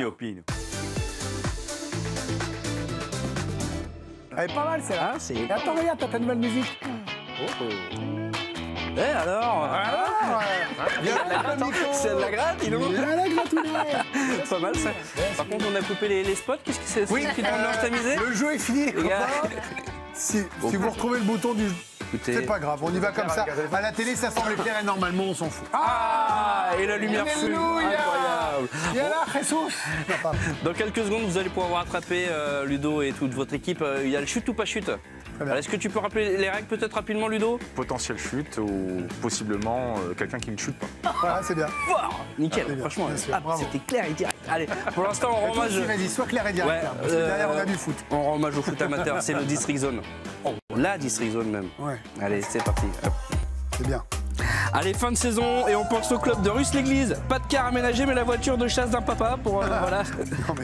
Opine. Elle est pas mal celle-là. Ah, c'est... Attends, regarde, t'as ta nouvelle musique. Eh alors C'est de la gratte, dis donc. Pas mal ça. Par contre, on a coupé les spots. Qu'est-ce que c'est? Oui, qui t'ont tamisé? le jeu est fini. Les gars. Si vous retrouvez le bouton du... Écoutez. C'est pas grave, on y va comme ça. À la télé, ça semble clair et normalement, on s'en fout. Ah, et la lumière fume. Incroyable. Et là, Jesus. Dans quelques secondes, vous allez pouvoir rattraper Ludo et toute votre équipe. Il y a le chute ou pas chute. Est-ce que tu peux rappeler les règles peut-être rapidement, Ludo? Potentiel chute ou possiblement quelqu'un qui ne chute pas. Voilà, c'est bien. Wow, nickel, bien, franchement, bien sûr, bravo. c'était clair et direct. Allez, pour l'instant, on rend hommage. Vas-y, sois clair et direct. Ouais, parce que derrière, on a du foot. On rend hommage au foot amateur, c'est le District Zone. La District Zone même. Ouais. Allez, c'est parti. Hop. C'est bien. Allez, fin de saison et on pense au club de Russe-l'Église. Pas de car aménagé, mais la voiture de chasse d'un papa pour voilà.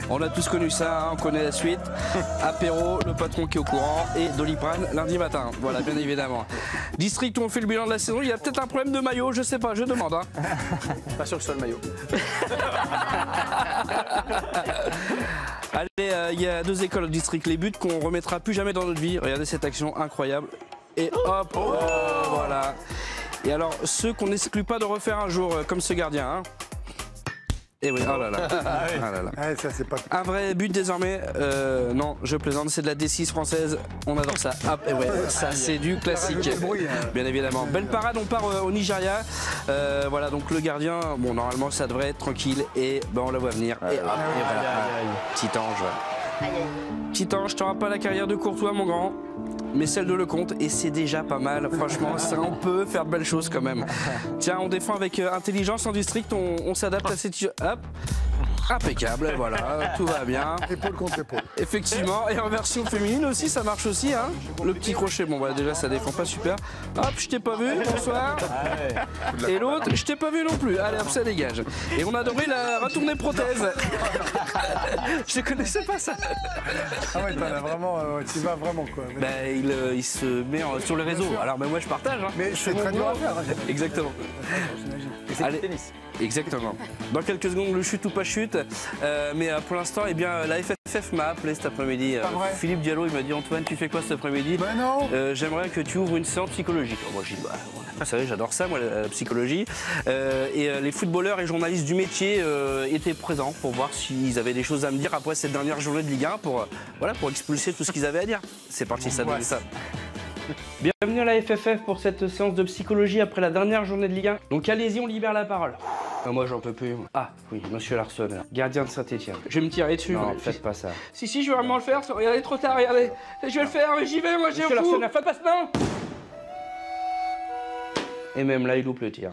On a tous connu ça, hein, on connaît la suite. Apéro, le patron qui est au courant et Doliprane lundi matin. Voilà, bien évidemment. District où on fait le bilan de la saison, il y a peut-être un problème de maillot, je sais pas, je demande. Hein. Pas sûr que ce soit le maillot. Allez, il y a deux écoles au district, les buts qu'on remettra plus jamais dans notre vie. Regardez cette action incroyable. Et hop, voilà. Et alors, ceux qu'on n'exclut pas de refaire un jour, comme ce gardien. Hein. Et oui, oh là là. Ah là là. Ouais, ça, c'est pas... Un vrai but désormais, non, je plaisante, c'est de la D6 française, on adore ça. Hop, et ouais, ça c'est du classique, bien évidemment. Belle parade, on part au Nigeria. Voilà, donc le gardien, bon, normalement ça devrait être tranquille, et ben, on la voit venir. Et hop, et voilà. Petit ange. Petit ange, t'auras pas la carrière de Courtois, mon grand, mais celle de Lecomte, et c'est déjà pas mal. Franchement, ça, on peut faire de belles choses quand même. Tiens, on défend avec intelligence en district, on s'adapte à cette... Hop, impeccable, voilà, tout va bien. Épaule contre épaule. Effectivement, et en version féminine aussi, ça marche aussi, hein. Le petit crochet, bon bah déjà ça défend pas super. Hop, je t'ai pas vu, bonsoir. Et l'autre, je t'ai pas vu non plus. Allez hop, ça dégage. Et on a adoré la retournée prothèse. Je connaissais pas ça. Ah ouais, t'en as vraiment, tu vas vraiment quoi. Mais... Bah, il se met sur le réseau. Alors bah, moi je partage. Hein. Mais c'est très dur à faire. Hein. Exactement. Et c'est du tennis. Exactement. Dans quelques secondes, le chute ou pas chute. Mais pour l'instant, eh bien, la FFF m'a appelé cet après-midi. Philippe Diallo, il m'a dit Antoine, tu fais quoi cet après-midi? Ben non. J'aimerais que tu ouvres une séance psychologique. Alors, moi, j'ai dit, bah, vous savez, j'adore ça, moi, la psychologie. Et les footballeurs et journalistes du métier étaient présents pour voir s'ils avaient des choses à me dire après cette dernière journée de Ligue 1 pour, voilà, pour expulser tout ce qu'ils avaient à dire. C'est parti, ça donne ça. Bienvenue à la FFF pour cette séance de psychologie après la dernière journée de Ligue 1. Donc allez-y, on libère la parole. Moi j'en peux plus. Ah oui, monsieur Larsson, gardien de Saint-Etienne. Je vais me tirer dessus. Non, faites pas ça. Si, je vais vraiment le faire. Regardez, trop tard, regardez. Je vais le faire, mais j'y vais, moi j'ai un fou. Monsieur Larsson, faites pas ça, non. Et même là, il loupe le tir.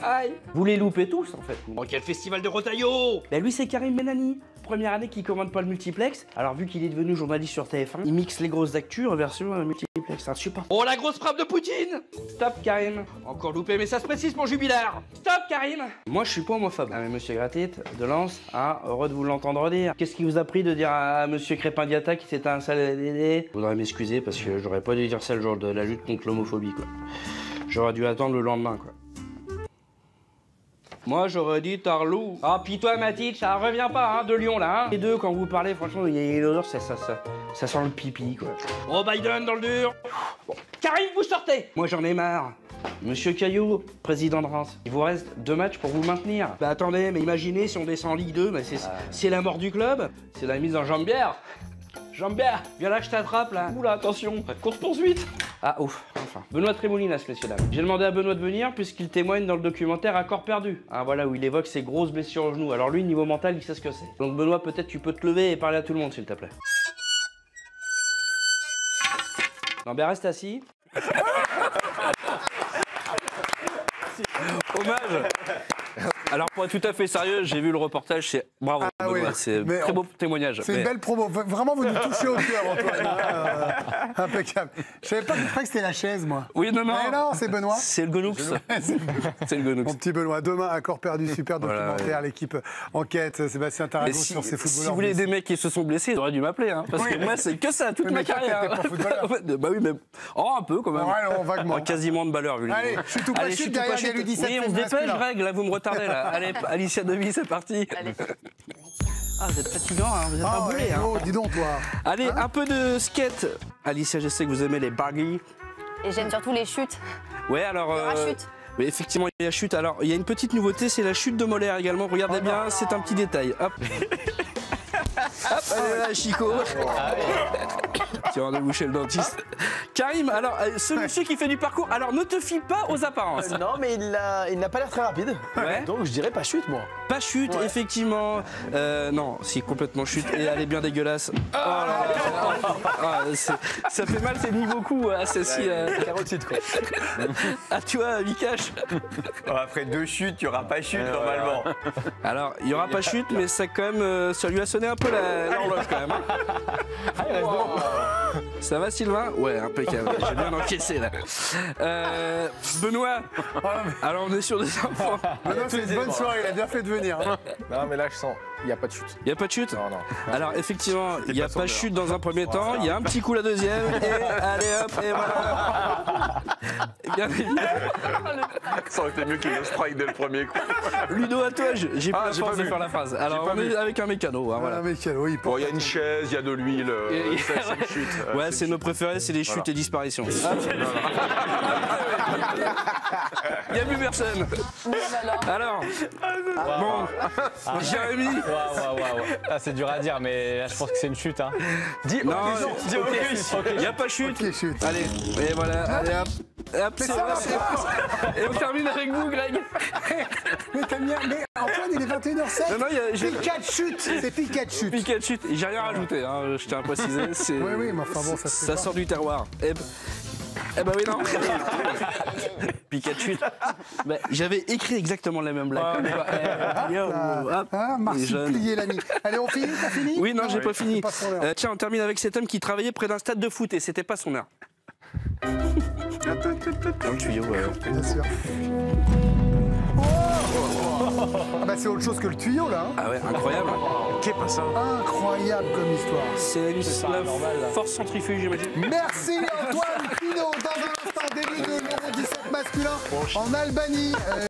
Aïe. Vous les loupez tous en fait. Oh, quel festival de Rotaillot. Ben lui c'est Karim Benani. Première année qu'il commande pas le multiplex. Alors vu qu'il est devenu journaliste sur TF1, il mixe les grosses actus en version multiplex. Un super. Oh la grosse frappe de Poutine. Stop Karim. Encore loupé mais ça se précise mon jubilaire. Stop Karim. Moi je suis pas homophobe. Ah mais monsieur Gratit, de Lens, hein, heureux de vous l'entendre dire. Qu'est-ce qui vous a pris de dire à monsieur Crépin Diatta qui s'était un sale dédé? Faudrait m'excuser parce que j'aurais pas dû dire ça le jour de la lutte contre l'homophobie quoi. J'aurais dû attendre le lendemain quoi. Moi j'aurais dit Tarlou. Ah puis toi Mathilde, ça revient pas hein, de Lyon là hein. Les deux quand vous parlez franchement il y a l'odeur ça sent le pipi quoi. Oh Biden dans le dur. Bon. Karim vous sortez. Moi j'en ai marre. Monsieur Caillou, président de Reims, il vous reste 2 matchs pour vous maintenir. Bah attendez, mais imaginez si on descend en Ligue 2, bah, c'est la mort du club. C'est la mise en jambière. Jambière, viens là, je t'attrape là. Oula, attention, course poursuite. Ah ouf, enfin. Benoît Trémoulinas, messieurs dames. J'ai demandé à Benoît de venir puisqu'il témoigne dans le documentaire À corps perdu. Hein, voilà, où il évoque ses grosses blessures au genou. Alors lui, niveau mental, il sait ce que c'est. Donc Benoît, peut-être tu peux te lever et parler à tout le monde, s'il te plaît. Non, ben reste assis. Hommage. Alors pour être tout à fait sérieux, j'ai vu le reportage, c'est bravo, c'est un très beau témoignage. C'est une belle promo, vraiment vous nous touchez au cœur Antoine. Impeccable. Je savais pas que c'était la chaise moi. Oui, non. Mais non, c'est Benoît. C'est le Gonoux. C'est le Gonoux. Mon petit Benoît, demain, À corps perdu, super documentaire, l'équipe enquête, Sébastien Tarago sur ses footballeurs. Si vous voulez des mecs qui se sont blessés, ils auraient dû m'appeler, hein, parce que moi c'est que ça, toute ma carrière. Bah oui, mais un peu quand même. Ouais, non, vaguement. Quasiment de balleur, vu. Allez, je suis tout pas chute derrière les 17. Oui, on se dépêche, règle, là vous me retardez là. Allez, Alicia Demi, c'est parti. Allez. Ah, vous êtes fatigant, hein, vous êtes Ah un boulet. ouais, Hein. oh, dis donc, toi. Allez, un peu de skate. Alicia, je sais que vous aimez les buggy. Et j'aime surtout les chutes. Ouais, alors. Parachute. Mais effectivement, il y a chute. Alors, il y a une petite nouveauté, c'est la chute de molaire également. Regardez bien, c'est un petit détail. Hop. Hop, allez là, Chico. Tu vas déboucher le dentiste. Karim, alors, ce monsieur qui fait du parcours, alors ne te fie pas aux apparences. Non, mais il n'a pas l'air très rapide. Ouais. Donc je dirais pas chute, moi. Pas chute, Ouais. effectivement. Non, si, complètement chute. Et elle est bien dégueulasse. Oh là là. Ah, ça fait mal, c'est niveau coup, assassin. Carotide, quoi. À toi, Vikash. Après 2 chutes, il n'y aura pas chute normalement. Alors, il n'y aura pas chute, mais ça, quand même, ça lui a sonné un peu l'horloge, quand même. Ça va, Sylvain? Ouais, impeccable. J'ai bien encaissé, là. Benoît. Alors, on est sur des enfants. Maintenant, c'est une bonne soirée, il a bien fait de venir. Hein. Non, mais là, je sens, il n'y a pas de chute. Il n'y a pas de chute? Non, non. Alors, effectivement, il n'y a pas de chute dans un premier temps. Il y a un petit coup la deuxième. Et allez, hop, et voilà. Bien évidemment. Ça aurait été mieux qu'il me strike dès le premier coup. Ludo, à toi, j'ai plus la j'ai force pas de vu. faire la phrase. Alors, pas on est vu. avec un mécano. Hein, Voilà, voilà. mais quel, oui, Bon, il y a une chaise, il y a de l'huile. Et- C'est une chute. Ouais, c'est nos préférés, c'est les chutes et disparitions. Il n'y a plus personne. Alors, bon, Jérémy. Waouh. Ah, c'est dur à dire, mais là, je pense que c'est une chute. Hein. Non, il n'y a pas chute. Ok, chute. Allez, et voilà, allez hop. Hop, c'est ça va, Et on termine avec vous, Greg. Mais t'as mis mais Antoine, il est 21h07. Non, non, j'ai Pikachu, c'est Pikachu. Pikachu. J'ai rien rajouté, hein, je tiens à préciser. C'est- Oui, oui, mais enfin bon, ça se fait pas. sort du terroir. Eh ben oui, non. Pikachu. Bah, j'avais écrit exactement la même blague. Hop, Ah, les jeunes. marsupier l'ami. Allez, on finit, t'as fini? Oui, non, j'ai pas fini. c'est pas son heure. Tiens, on termine avec cet homme qui travaillait près d'un stade de foot et c'était pas son heure. Dans le tuyau, ouais. Bien sûr. Ah bah c'est autre chose que le tuyau là. Hein. Ah ouais, incroyable. Qu'est pas ça? Incroyable comme histoire. C'est la force centrifuge, j'imagine. Merci Antoine Pinault. Dans un instant, début de l'Euro 17 masculin en Albanie.